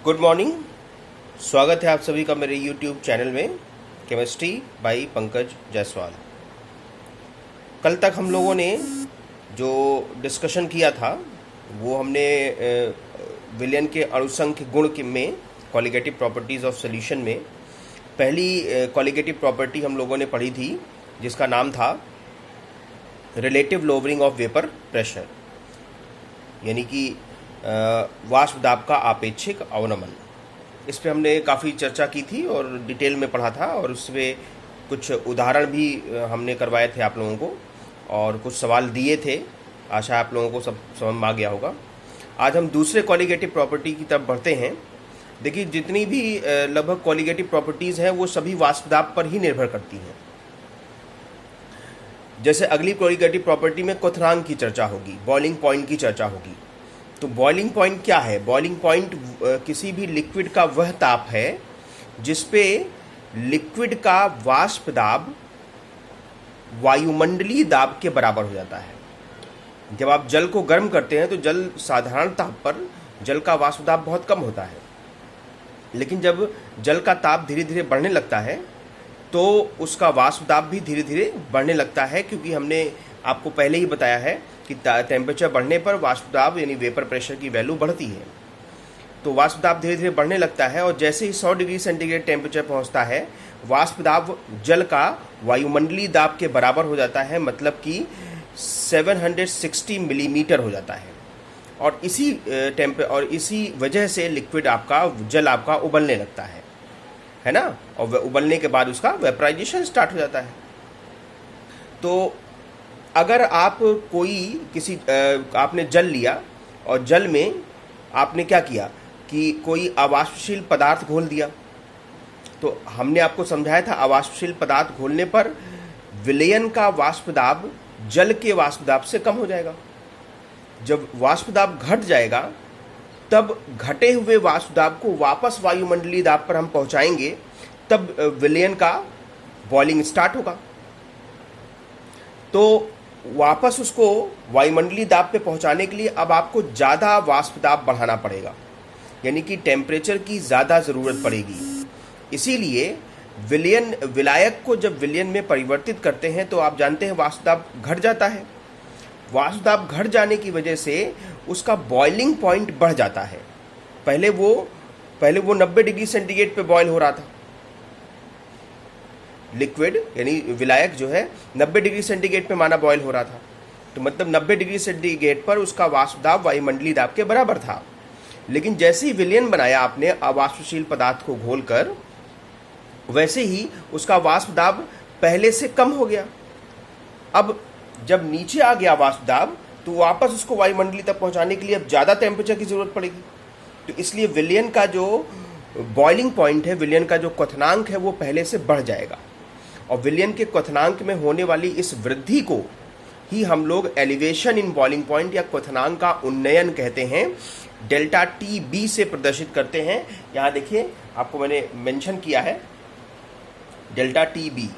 Good morning. स्वागत है आप सभी का मेरे यूट्यूब चैनल में केमिस्ट्री बाय पंकज जायसवाल। कल तक हम लोगों ने जो डिस्कशन किया था वो हमने विलयन के अणुसंख्य गुण में क्वालिटेटिव प्रॉपर्टीज़ ऑफ सॉल्यूशन में पहली क्वालिटेटिव प्रॉपर्टी हम लोगों ने पढ़ी थी जिसका नाम था relative lowering of vapour pressure, यानी कि वाष्प दाब का आपेक्षिक अवनमन। इस पे हमने काफ़ी चर्चा की थी और डिटेल में पढ़ा था और उसमें कुछ उदाहरण भी हमने करवाए थे आप लोगों को और कुछ सवाल दिए थे। आशा आप लोगों को सब समझ में आ गया होगा। आज हम दूसरे क्वालिटेटिव प्रॉपर्टी की तरफ बढ़ते हैं। देखिए, जितनी भी लगभग क्वालिटेटिव प्रॉपर्टीज़ हैं वो सभी वाष्प दाब पर ही निर्भर करती हैं। जैसे अगली क्वालिटेटिव प्रॉपर्टी में क्वथनांक की चर्चा होगी, बॉइलिंग पॉइंट की चर्चा होगी। तो बॉइलिंग पॉइंट क्या है? बॉइलिंग पॉइंट किसी भी लिक्विड का वह ताप है जिसपे लिक्विड का वाष्प दाब वायुमंडलीय दाब के बराबर हो जाता है। जब आप जल को गर्म करते हैं तो जल साधारण ताप पर जल का वाष्प दाब बहुत कम होता है, लेकिन जब जल का ताप धीरे धीरे बढ़ने लगता है तो उसका वाष्प दाब भी धीरे धीरे बढ़ने लगता है, क्योंकि हमने आपको पहले ही बताया है कि टेम्परेचर बढ़ने पर वाष्प दाब यानी वेपर प्रेशर की वैल्यू बढ़ती है। तो वाष्प दाब धीरे धीरे बढ़ने लगता है और जैसे ही 100 डिग्री सेंटीग्रेड टेम्परेचर पहुंचता है वाष्प दाब जल का वायुमंडलीय दाब के बराबर हो जाता है, मतलब कि 760 मिलीमीटर हो जाता है। और इसी वजह से लिक्विड जल आपका उबलने लगता है ना। और उबलने के बाद उसका वेपराइजेशन स्टार्ट हो जाता है। तो अगर आप आपने जल लिया और जल में आपने क्या किया कि कोई अवाष्पशील पदार्थ घोल दिया, तो हमने आपको समझाया था अवाष्पशील पदार्थ घोलने पर विलयन का वाष्प दाब जल के वाष्प दाब से कम हो जाएगा। जब वाष्प दाब घट जाएगा तब घटे हुए वाष्प दाब को वापस वायुमंडलीय दाब पर हम पहुंचाएंगे, तब विलयन का बॉइलिंग स्टार्ट होगा। तो वापस उसको वायुमंडलीय दाब पे पहुंचाने के लिए अब आपको ज़्यादा वाष्प दाब बढ़ाना पड़ेगा, यानी कि टेम्परेचर की ज़्यादा ज़रूरत पड़ेगी। इसीलिए विलायक को जब विलयन में परिवर्तित करते हैं तो आप जानते हैं वाष्प दाब घट जाता है। वाष्प दाब घट जाने की वजह से उसका बॉइलिंग पॉइंट बढ़ जाता है। पहले वो 90 डिग्री सेंटीग्रेड पे बॉयल हो रहा था, लिक्विड यानी विलायक जो है 90 डिग्री सेंटीग्रेड पे माना बॉयल हो रहा था, तो मतलब 90 डिग्री सेंटीग्रेड पर उसका वाष्प दाब वायुमंडलीय दाब के बराबर था। लेकिन जैसे ही विलयन बनाया आपने अवाष्पशील पदार्थ को घोलकर, वैसे ही उसका वाष्प दाब पहले से कम हो गया। अब जब नीचे आ गया वाष्प दाब तो वापस उसको वायुमंडलीय तक पहुंचाने के लिए अब ज़्यादा टेम्परेचर की ज़रूरत पड़ेगी। तो इसलिए विलयन का जो बॉइलिंग पॉइंट है, विलयन का जो क्वथनांक है, वो पहले से बढ़ जाएगा। और विलयन के क्वथनांक में होने वाली इस वृद्धि को ही हम लोग एलिवेशन इन बॉइलिंग पॉइंट या क्वथनांक का उन्नयन कहते हैं, डेल्टा टी बी से प्रदर्शित करते हैं। यहाँ देखिए, आपको मैंने मेंशन किया है डेल्टा टी बी,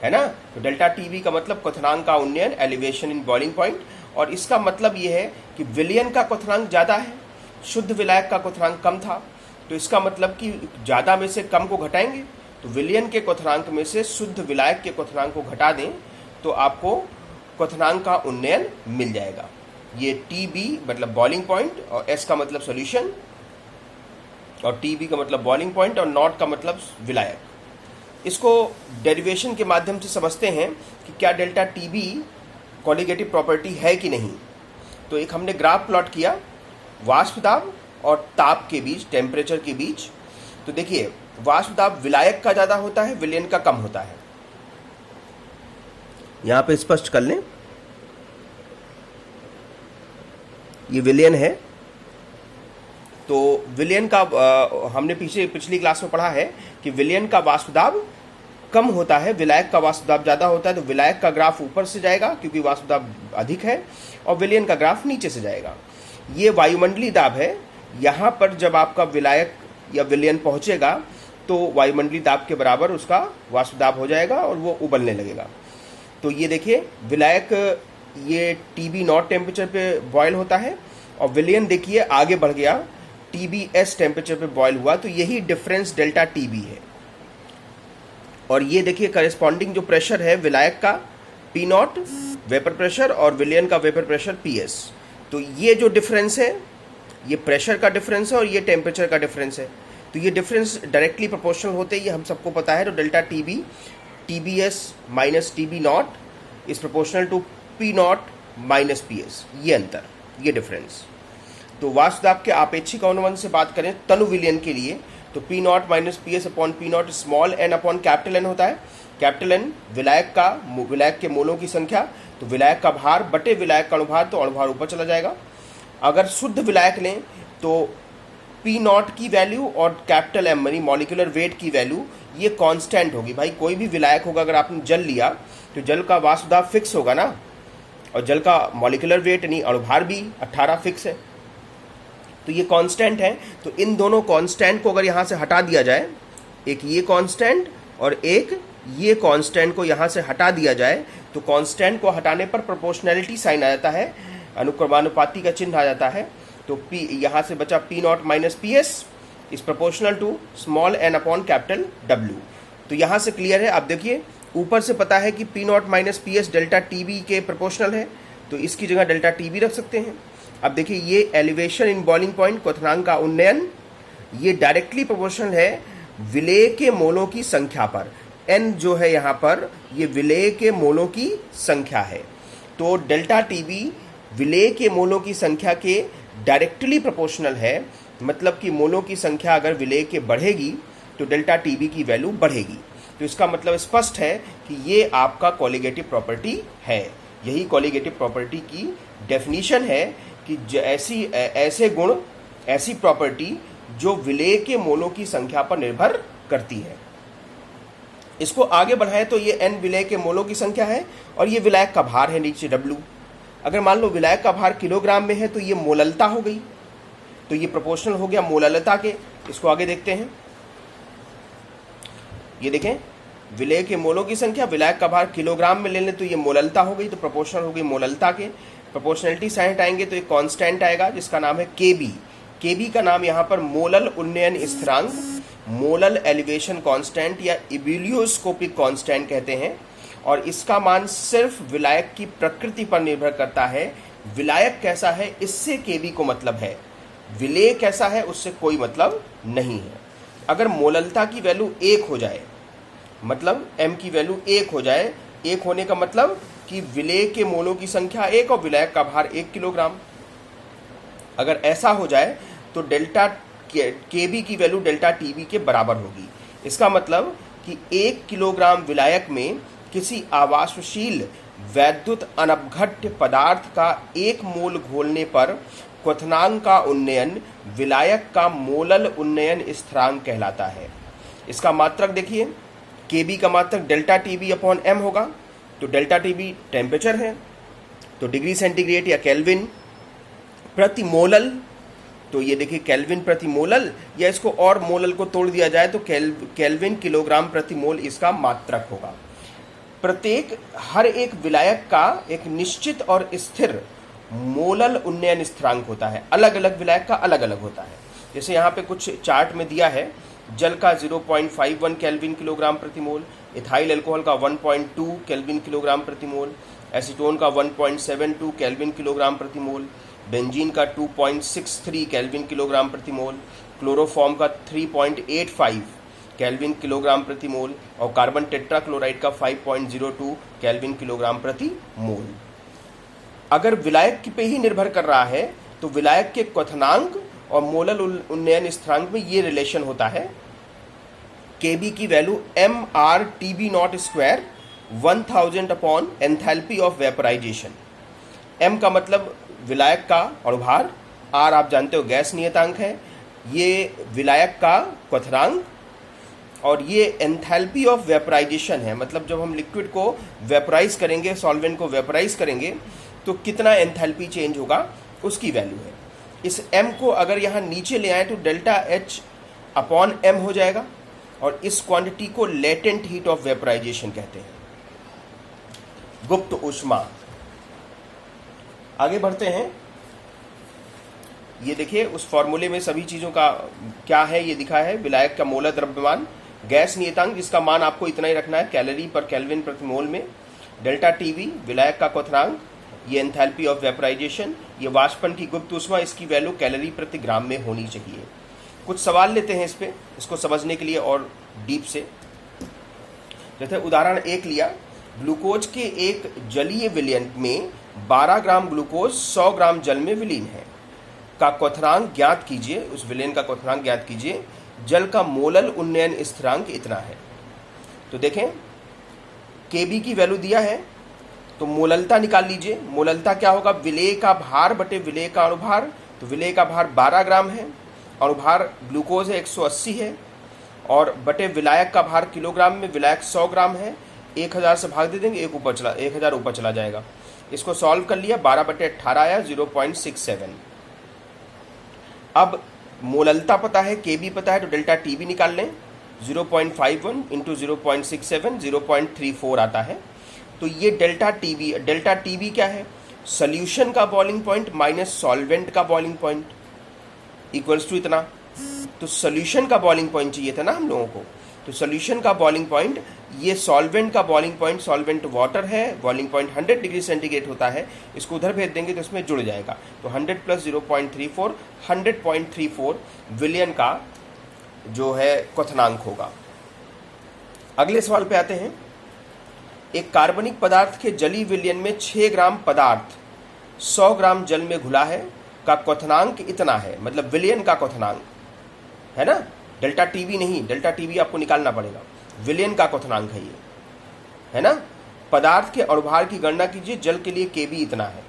है ना। तो डेल्टा टी बी का मतलब क्वथनांक का उन्नयन, एलिवेशन इन बॉइलिंग पॉइंट। और इसका मतलब ये है कि विलयन का क्वथनांक ज़्यादा है, शुद्ध विलायक का क्वथनांक कम था, तो इसका मतलब कि ज़्यादा में से कम को घटाएंगे तो विलयन के क्वथनांक में से शुद्ध विलायक के क्वथनांक को घटा दें तो आपको क्वथनांक का उन्नयन मिल जाएगा। ये टी बी मतलब बॉइलिंग पॉइंट, और एस का मतलब सॉल्यूशन, और टी बी का मतलब बॉइलिंग पॉइंट, और नॉट का मतलब विलायक। इसको डेरिवेशन के माध्यम से समझते हैं कि क्या delta T B qualitative property है कि नहीं। तो एक हमने ग्राफ प्लॉट किया वाष्प दाब और ताप के बीच, टेम्परेचर के बीच। तो देखिए, वाष्प दाब विलायक का ज़्यादा होता है, विलयन का कम होता है। यहाँ पे स्पष्ट कर लें, ये विलयन है। तो विलयन का हमने पिछली क्लास में पढ़ा है कि विलयन का वाष्प दाब कम होता है, विलायक का वाष्प दाब ज़्यादा होता है। तो विलायक का ग्राफ ऊपर से जाएगा क्योंकि वाष्प दाब अधिक है, और विलयन का ग्राफ नीचे से जाएगा। ये वायुमंडलीय दाब है। यहाँ पर जब आपका विलायक या विलयन पहुँचेगा तो वायुमंडलीय दाब के बराबर उसका वाष्प दाब हो जाएगा और वो उबलने लगेगा। तो ये देखिए, विलायक ये टी बी नॉट टेम्परेचर पे बॉयल होता है और विलयन देखिए आगे बढ़ गया TBS टेम्परेचर पे बॉयल हुआ, तो यही डिफरेंस डेल्टा TB है। और ये देखिए करेस्पॉन्डिंग जो प्रेशर है विलायक का P0 वेपर प्रेशर और विलियन का वेपर प्रेशर PS। तो ये जो डिफरेंस है ये प्रेशर का डिफरेंस है और ये टेम्परेचर का डिफरेंस है। तो ये डिफरेंस डायरेक्टली प्रोपोर्शनल होते हैं, ये हम सबको पता है। तो डेल्टा TB TBS माइनस TB0 is proportional to P0 minus PS। ये अंतर, ये डिफरेंस। तो वाष्प दाब के आपेक्षिक अनुबंध से बात करें तनु विलयन के लिए तो P0 minus PS upon P0 small n upon capital N होता है। कैपिटल N विलायक के मोलों की संख्या, तो विलायक का भार बटे विलायक का अणुभार, तो अणुभार ऊपर चला जाएगा। अगर शुद्ध विलायक लें तो P0 की वैल्यू और कैपिटल M यानी मॉलिक्यूलर वेट की वैल्यू ये कांस्टेंट होगी। भाई कोई भी विलायक होगा, अगर आपने जल लिया तो जल का वाष्प दाब फिक्स होगा ना, और जल का मॉलिक्यूलर वेट यानी अणुभार भी 18 फिक्स है, तो ये कांस्टेंट है। तो इन दोनों कांस्टेंट को अगर यहाँ से हटा दिया जाए, एक ये कांस्टेंट और एक ये कांस्टेंट को यहाँ से हटा दिया जाए, तो कांस्टेंट को हटाने पर प्रोपोर्शनैलिटी साइन आ जाता है, अनुक्रमानुपाती का चिन्ह आ जाता है। तो P यहाँ से बचा P0 minus PS is proportional to small n upon capital W। तो यहाँ से क्लियर है। अब देखिए ऊपर से पता है कि P0 minus PS delta TB के प्रोपोर्शनल है, तो इसकी जगह डेल्टा TB रख सकते हैं। अब देखिए ये एलिवेशन इन बॉइलिंग पॉइंट क्वथनांक का उन्नयन ये डायरेक्टली प्रोपोर्शनल है विलेय के मोलों की संख्या पर। n जो है यहाँ पर ये विलेय के मोलों की संख्या है, तो डेल्टा TB विलेय के मोलों की संख्या के डायरेक्टली प्रोपोर्शनल है। मतलब कि मोलों की संख्या अगर विलेय के बढ़ेगी तो डेल्टा TB की वैल्यू बढ़ेगी। तो इसका मतलब स्पष्ट है कि ये आपका कोलिगेटिव प्रॉपर्टी है। यही कोलिगेटिव प्रॉपर्टी की डेफिनीशन है कि ऐसे गुण, ऐसी प्रॉपर्टी जो विलेय के मोलों की संख्या पर निर्भर करती है। इसको आगे बढ़ाएं तो ये n विलेय के मोलों की संख्या है और ये विलायक का भार है नीचे W। अगर मान लो विलायक का भार किलोग्राम में है तो ये मोललता हो गई, तो ये प्रोपोर्शनल हो गया मोललता के। इसको आगे देखते हैं। ये देखें विलेय के मोलों की संख्या, विलायक का भार किलोग्राम में ले लें तो ये मोललता हो गई, तो प्रोपोर्शनल हो गई मोललता के। प्रोपोर्शनलिटी साइन हटाएंगे तो एक कांस्टेंट आएगा जिसका नाम है KB। KB का नाम यहाँ पर मोलल उन्नयन स्थिरांक, मोलल एलिवेशन कांस्टेंट या इबुलियोस्कोपिक कांस्टेंट कहते हैं। और इसका मान सिर्फ विलायक की प्रकृति पर निर्भर करता है। विलायक कैसा है इससे KB को मतलब है, विलेय कैसा है उससे कोई मतलब नहीं है। अगर मोललता की वैल्यू 1 हो जाए, मतलब M की वैल्यू 1 हो जाए, 1 होने का मतलब कि विलेय के मोलों की संख्या 1 और विलायक का भार 1 किलोग्राम, अगर ऐसा हो जाए तो डेल्टा KB की वैल्यू डेल्टा TB के बराबर होगी। इसका मतलब कि 1 किलोग्राम विलायक में किसी आवासशील वैद्युत अनपघट्य पदार्थ का 1 मोल घोलने पर क्वथनांक का उन्नयन विलायक का मोलल उन्नयन स्थिरांक कहलाता है। इसका मात्रक देखिए, KB का मात्रक डेल्टा TB अपॉन M होगा। तो डेल्टा TB टेम्परेचर है, तो डिग्री सेंटीग्रेड या केल्विन प्रति मोलल। तो ये देखिए केल्विन प्रति मोलल, या इसको और मोलल को तोड़ दिया जाए तो केल्विन किलोग्राम प्रति मोल इसका मात्रक होगा। हर एक विलायक का एक निश्चित और स्थिर मोलल उन्नयन स्थिरांक होता है। अलग अलग विलायक का अलग अलग होता है। जैसे यहाँ पे कुछ चार्ट में दिया है, जल का 0.51 केल्विन किलोग्राम प्रति मोल, इथाइल अल्कोहल का 1.2 केल्विन किलोग्राम प्रति मोल, एसीटोन का 1.72 केल्विन किलोग्राम प्रति मोल, बेंजीन का 2.63 केल्विन किलोग्राम प्रति मोल, क्लोरोफॉर्म का 3.85 केल्विन किलोग्राम प्रति मोल और कार्बन टेट्राक्लोराइड का 5.02 केल्विन किलोग्राम प्रति मोल। अगर विलायक पे ही निर्भर कर रहा है तो विलायक के क्वथनांक और मोलल उन्नयन स्थिरांक में ये रिलेशन होता है। KB की value mRTB0 square 1000 upon enthalpy of vaporisation. M का मतलब विलायक का अणुभार, R आप जानते हो गैस नियतांक है, ये विलायक का क्वथनांक, और ये एंथैल्पी ऑफ वेपराइजेशन है। मतलब जब हम लिक्विड को वेपराइज करेंगे, सॉल्वेंट को वेपराइज करेंगे तो कितना एंथैल्पी चेंज होगा उसकी वैल्यू है। इस M को अगर यहाँ नीचे ले आए तो डेल्टा H अपॉन M हो जाएगा, और इस क्वांटिटी को लेटेंट हीट ऑफ वेपराइजेशन कहते हैं, गुप्त ऊष्मा। आगे बढ़ते हैं। ये देखिए उस फॉर्मूले में सभी चीज़ों का क्या है ये दिखा है। विलायक का मोलर द्रव्यमान, गैस नियतांक जिसका मान आपको इतना ही रखना है कैलोरी पर केल्विन प्रति मोल में, डेल्टा टीवी विलायक का क्वथनांक, ये एंथैल्पी ऑफ वेपराइजेशन, ये वाष्पन की गुप्त ऊष्मा, इसकी वैल्यू कैलोरी प्रति ग्राम में होनी चाहिए। कुछ सवाल लेते हैं इस पे, इसको समझने के लिए और डीप से। जैसे उदाहरण 1 लिया, ग्लूकोज के एक जलीय विलयन में 12 ग्राम ग्लूकोज 100 ग्राम जल में विलीन है का क्वथनांक ज्ञात कीजिए। उस विलयन का क्वथनांक ज्ञात कीजिए। जल का मोलल उन्नयन स्थिरांक इतना है। तो देखें Kb की वैल्यू दिया है, तो मोललता निकाल लीजिए। मोललता क्या होगा, विलेय का भार बटे विलेय का अणुभार। तो विलेय का भार 12 ग्राम है, अणुभार ग्लूकोज है 180 है, और बटे विलायक का भार किलोग्राम में, विलायक 100 ग्राम है। 1000 से भाग दे देंगे, 1000 ऊपर चला जाएगा। इसको सॉल्व कर लिया, 12/18 आया 0.67। अब मोललता पता है, Kb पता है, तो डेल्टा Tb निकाल लें। 0.51 इंटू 0.67 0.34 आता है। तो ये डेल्टा टीबी क्या है, सोल्यूशन का बॉइलिंग पॉइंट माइनस सॉल्वेंट का बॉइलिंग पॉइंट इक्वल्स टू इतना। तो सोल्यूशन का बॉइलिंग पॉइंट चाहिए था ना हम लोगों को, तो सोल्यूशन का बॉइलिंग पॉइंट, ये सॉल्वेंट का बॉइलिंग पॉइंट, सॉल्वेंट वाटर है, बॉइलिंग पॉइंट 100 डिग्री सेंटीग्रेड होता है, इसको उधर भेज देंगे तो इसमें जुड़ जाएगा। तो 100 प्लस 0.34 100.34 विलियन का जो है क्वथनांक होगा। अगले सवाल पे आते हैं। एक कार्बनिक पदार्थ के जलीय विलयन में 6 ग्राम पदार्थ 100 ग्राम जल में घुला है का क्वथनांक इतना है, मतलब विलयन का क्वथनांक है ना, डेल्टा टीबी नहीं, डेल्टा टीबी आपको निकालना पड़ेगा, विलयन का क्वथनांक है ये, है ना। पदार्थ के अणुभार की गणना कीजिए, जल के लिए Kb इतना है।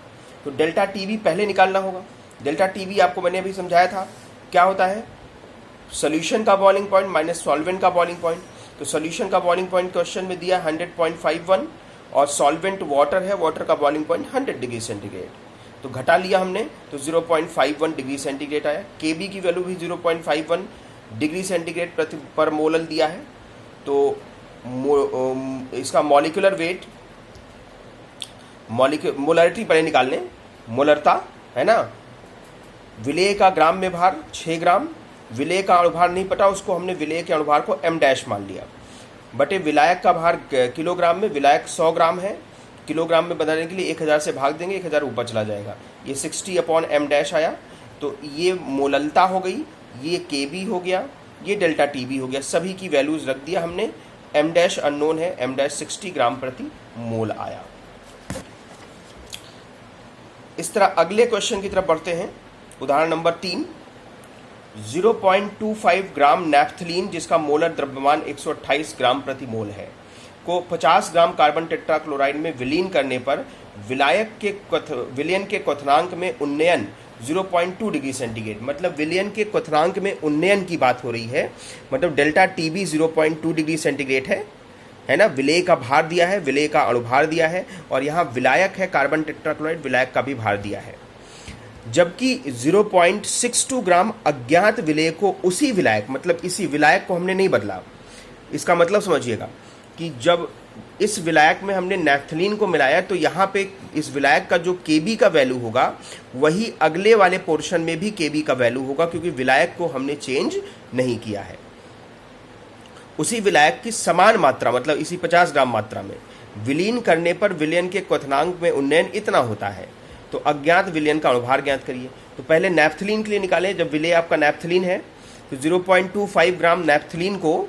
तो डेल्टा टीबी पहले निकालना होगा। डेल्टा टीबी आपको मैंने अभी समझाया था क्या होता है, सोल्यूशन का बॉइलिंग पॉइंट माइनस सॉल्वेंट का बॉइलिंग पॉइंट। तो सोल्यूशन का बॉइलिंग पॉइंट क्वेश्चन में दिया 100.51 और सॉल्वेंट वाटर है, वाटर का बॉइलिंग पॉइंट 100 डिग्री सेंटीग्रेड। तो घटा लिया हमने तो 0.51 डिग्री सेंटीग्रेड आया। Kb की वैल्यू भी 0.51 डिग्री सेंटीग्रेड प्रति पर मोलल दिया है। तो इसका मॉलिक्यूलर वेट, मोलरिटी पहले निकाल लें, मोलरता है ना। विलेय का ग्राम में भार 6 ग्राम, विलेय का अणुभार नहीं पता, उसको हमने विलेय के अणुभार को m' मान लिया, बटे विलायक का भार किलोग्राम में, विलायक 100 ग्राम है, किलोग्राम में बदलने के लिए 1000 से भाग देंगे, 1000 ऊपर चला जाएगा, ये 60/m' आया। तो ये मोललता हो गई, ये Kb हो गया, ये डेल्टा Tb हो गया, सभी की वैल्यूज रख दिया हमने। m' अननोन है, m' 60 ग्राम प्रति मोल आया। इस तरह अगले क्वेश्चन की तरफ बढ़ते हैं। उदाहरण नंबर 3, 0.25 ग्राम नैफ्थलीन जिसका मोलर द्रव्यमान 128 ग्राम प्रति मोल है को 50 ग्राम कार्बन टेट्राक्लोराइड में विलीन करने पर विलायक के विलयन के क्वथनांक में उन्नयन 0.2 डिग्री सेंटीग्रेड, मतलब विलयन के क्वथनांक में उन्नयन की बात हो रही है, मतलब डेल्टा Tb 0.2 डिग्री सेंटीग्रेड है ना। विलेय का भार दिया है, विलेय का अणुभार दिया है, और यहाँ विलायक है कार्बन टेट्राक्लोराइड, विलायक का भी भार दिया है। जबकि 0.62 ग्राम अज्ञात विलेय को उसी विलायक, मतलब इसी विलायक को हमने नहीं बदला। इसका मतलब समझिएगा कि जब इस विलायक में हमने नैफ्थलीन को मिलाया तो यहाँ पे इस विलायक का जो Kb का वैल्यू होगा वही अगले वाले पोर्शन में भी Kb का वैल्यू होगा, क्योंकि विलायक को हमने चेंज नहीं किया है। उसी विलायक की समान मात्रा, मतलब इसी 50 ग्राम मात्रा में विलीन करने पर विलयन के क्वथनांक में उन्नयन इतना होता है। तो अज्ञात विलयन का अणुभार ज्ञात करिए। तो पहले नैफ्थलीन के लिए निकालें। जब विलेय आपका नैफ्थलीन है तो 0.25 ग्राम नैफ्थलीन को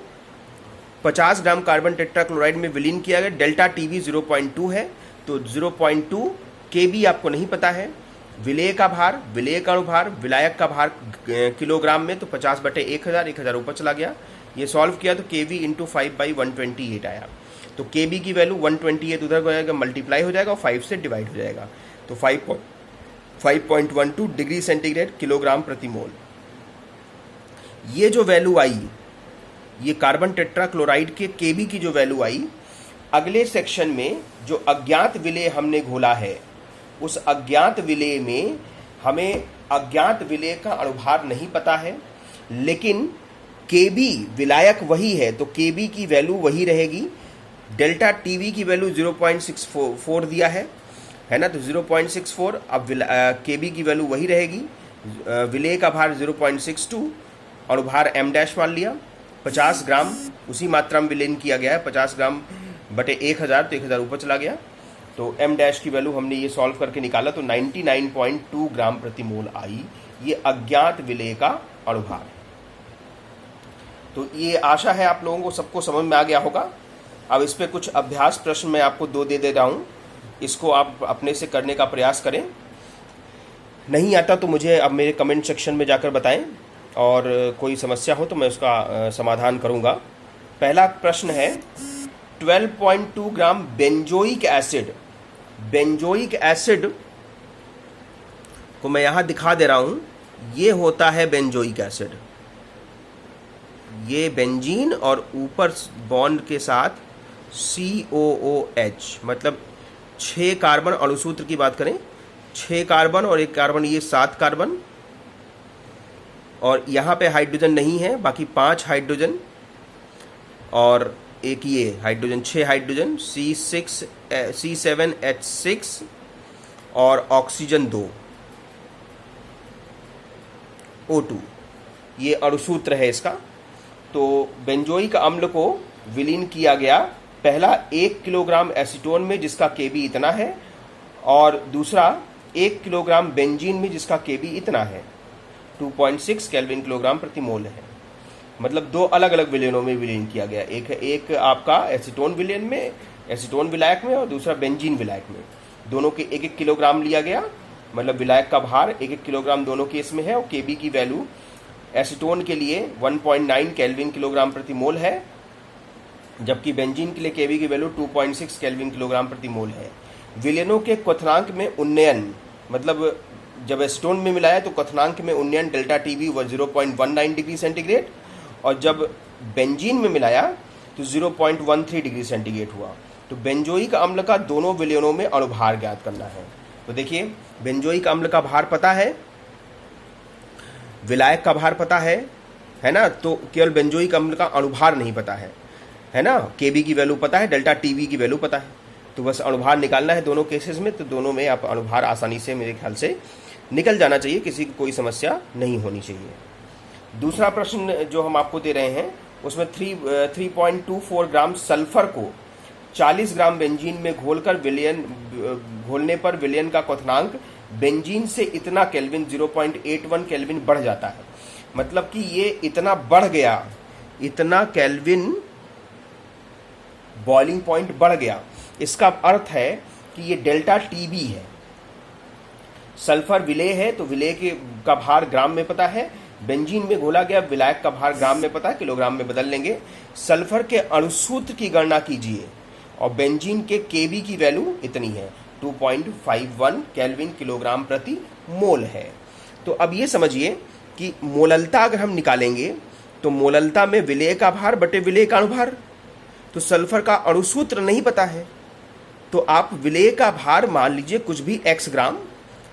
50 ग्राम कार्बन टेट्राक्लोराइड में विलीन किया गया। डेल्टा Tb 0.2 है, तो 0.2 Kb आपको नहीं पता है। विलेय का भार, विलेय का अणुभार, विलायक का भार किलोग्राम में, तो 50/1000, 1000 ऊपर चला गया। ये सॉल्व किया तो Kb इंटू 5/128 आया। तो Kb की वैल्यू 128 उधर हो जाएगा, मल्टीप्लाई हो जाएगा और 5 से डिवाइड हो जाएगा। तो 5.12 डिग्री सेंटीग्रेड किलोग्राम प्रति मोल। ये जो वैल्यू आई, ये कार्बन टेट्राक्लोराइड के Kb की जो वैल्यू आई, अगले सेक्शन में जो अज्ञात विलेय हमने घोला है उस अज्ञात विलेय में हमें अज्ञात विलेय का अणुभार नहीं पता है, लेकिन Kb विलायक वही है, तो Kb की वैल्यू वही रहेगी। डेल्टा Tb की वैल्यू 0.64 दिया है ना, तो 0.64। अब Kb की वैल्यू वही रहेगी, विलेय का भार 0.62, अणुभार m डैश मान लिया, 50 ग्राम उसी मात्रा में विलीन किया गया है, 50 ग्राम बटे 1000, तो 1000 ऊपर चला गया। तो m डैश की वैल्यू हमने ये सॉल्व करके निकाला तो 99.2 ग्राम प्रति मोल आई। ये अज्ञात विलेय का अणुभार है। तो ये आशा है आप लोगों को सबको समझ में आ गया होगा। अब इस पे कुछ अभ्यास प्रश्न मैं आपको 2 दे रहा हूँ, इसको आप अपने से करने का प्रयास करें। नहीं आता तो मुझे अब मेरे कमेंट सेक्शन में जाकर बताएं, और कोई समस्या हो तो मैं उसका समाधान करूँगा। पहला प्रश्न है 12.2 ग्राम बेंजोइक एसिड। बेंजोइक एसिड को मैं यहाँ दिखा दे रहा हूँ, ये होता है बेंजोइक एसिड। ये बेंजीन और ऊपर बॉन्ड के साथ COOH, मतलब 6 कार्बन अणुसूत्र की बात करें, 6 कार्बन और 1 कार्बन, ये 7 कार्बन, और यहाँ पे हाइड्रोजन नहीं है, बाकी 5 हाइड्रोजन और एक ये हाइड्रोजन, 6 हाइड्रोजन, C7H6 और ऑक्सीजन 2 O2, ये अणुसूत्र है इसका। तो बेंजोइक अम्ल को विलीन किया गया, पहला 1 किलोग्राम एसीटोन में जिसका Kb इतना है, और दूसरा 1 किलोग्राम बेंजीन में जिसका Kb इतना है, 2.6 केल्विन किलोग्राम प्रति मोल है। मतलब 2 अलग अलग विलयनों में विलीन किया गया, एक आपका एसीटोन विलयन में, एसीटोन विलायक में, और दूसरा बेंजीन विलायक में। दोनों के 1-1 किलोग्राम लिया गया, मतलब विलायक का भार 1-1 किलोग्राम दोनों केस में है, और Kb की वैल्यू एसीटोन के लिए 1.9 केल्विन किलोग्राम प्रति मोल है, जबकि बेंजीन के लिए Kb की वैल्यू 2.6 केल्विन किलोग्राम प्रति मोल है। विलयनों के क्वथनांक में उन्नयन, मतलब जब एसीटोन में मिलाया तो क्वथनांक में उन्नयन डेल्टा TB व 0.19 डिग्री सेंटीग्रेड, और जब बेंजीन में मिलाया तो 0.13 डिग्री सेंटीग्रेड हुआ। तो बेंजोइक अम्ल का दोनों विलयनों में अणुभार ज्ञात करना है। तो देखिए, बेंजोइक अम्ल का भार पता है, विलायक का भार पता है ना, तो केवल बेंजोइक अम्ल का अणुभार नहीं पता है ना। Kb की वैल्यू पता है, डेल्टा TB की वैल्यू पता है, तो बस अणुभार निकालना है दोनों केसेस में। तो दोनों में आप अणुभार आसानी से मेरे ख्याल से निकल जाना चाहिए, किसी की कोई समस्या नहीं होनी चाहिए। दूसरा प्रश्न जो हम आपको दे रहे हैं उसमें 3.24 ग्राम सल्फर को 40 ग्राम बेंजीन में घोलने पर विलयन का क्वथनांक बेंजीन से इतना केल्विन 0.81 केल्विन बढ़ जाता है। मतलब कि ये इतना बढ़ गया, इतना केल्विन बॉइलिंग पॉइंट बढ़ गया। इसका अर्थ है कि ये डेल्टा TB है। सल्फर विलेय है तो विलेय का भार ग्राम में पता है, बेंजीन में घोला गया विलायक का भार ग्राम में पता है, किलोग्राम में बदल लेंगे। सल्फर के अणुसूत्र की गणना कीजिए और बेंजीन के Kb की वैल्यू इतनी है, 2.51 केल्विन किलोग्राम प्रति मोल है। तो अब ये समझिए कि मोललता अगर हम निकालेंगे तो मोललता में विलेय का भार बटे विलेय का अणुभार, तो सल्फर का अणुसूत्र नहीं पता है, तो आप विलेय का भार मान लीजिए कुछ भी x ग्राम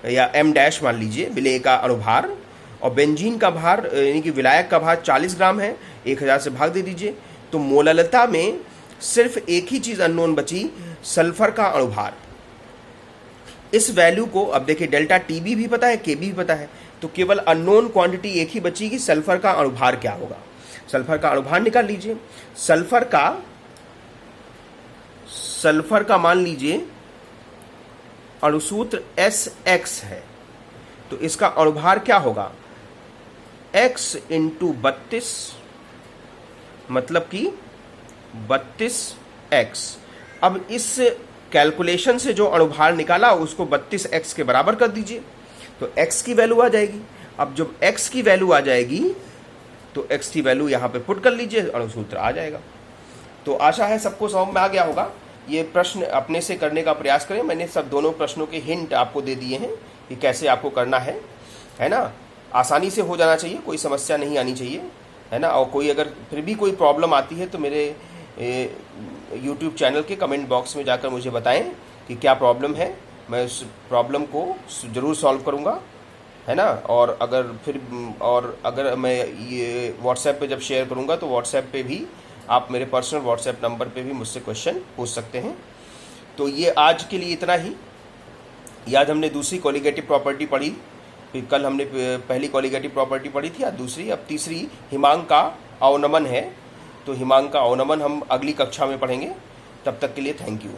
या m डैश मान लीजिए विलेय का अणुभार, और बेंजीन का भार यानी कि विलायक का भार 40 ग्राम है, 1000 से भाग दे दीजिए। तो मोललता में सिर्फ एक ही चीज़ अननोन बची, सल्फर का अणुभार। इस वैल्यू को अब देखिए, डेल्टा TB भी पता है, Kb भी पता है, तो केवल अननोन क्वांटिटी एक ही बची कि सल्फर का अणुभार क्या होगा। सल्फर का अणुभार निकाल लीजिए। सल्फर का मान लीजिए अणुसूत्र SX है, तो इसका अणुभार क्या होगा, x इंटू 32, मतलब कि 32x। अब इस कैलकुलेशन से जो अणुभार निकाला उसको 32x के बराबर कर दीजिए, तो x की वैल्यू आ जाएगी। अब जब x की वैल्यू आ जाएगी तो x की वैल्यू यहाँ पे पुट कर लीजिए, अणुसूत्र आ जाएगा। तो आशा है सबको समझ में आ गया होगा। ये प्रश्न अपने से करने का प्रयास करें। मैंने सब दोनों प्रश्नों के हिंट आपको दे दिए हैं कि कैसे आपको करना है ना। आसानी से हो जाना चाहिए, कोई समस्या नहीं आनी चाहिए, है ना। और कोई अगर फिर भी कोई प्रॉब्लम आती है तो मेरे YouTube चैनल के कमेंट बॉक्स में जाकर मुझे बताएं कि क्या प्रॉब्लम है, मैं उस प्रॉब्लम को ज़रूर सॉल्व करूंगा, है ना। और अगर मैं ये व्हाट्सएप पे जब शेयर करूंगा तो व्हाट्सएप पे भी आप मेरे पर्सनल व्हाट्सएप नंबर पे भी मुझसे क्वेश्चन पूछ सकते हैं। तो ये आज के लिए इतना ही। याद हमने दूसरी कोलिगेटिव प्रॉपर्टी पढ़ी फिर कल हमने पहली कॉलिगेटिव प्रॉपर्टी पढ़ी थी, आज दूसरी, अब तीसरी हिमांक का अवनमन है। तो हिमांक का अवनमन हम अगली कक्षा में पढ़ेंगे। तब तक के लिए थैंक यू।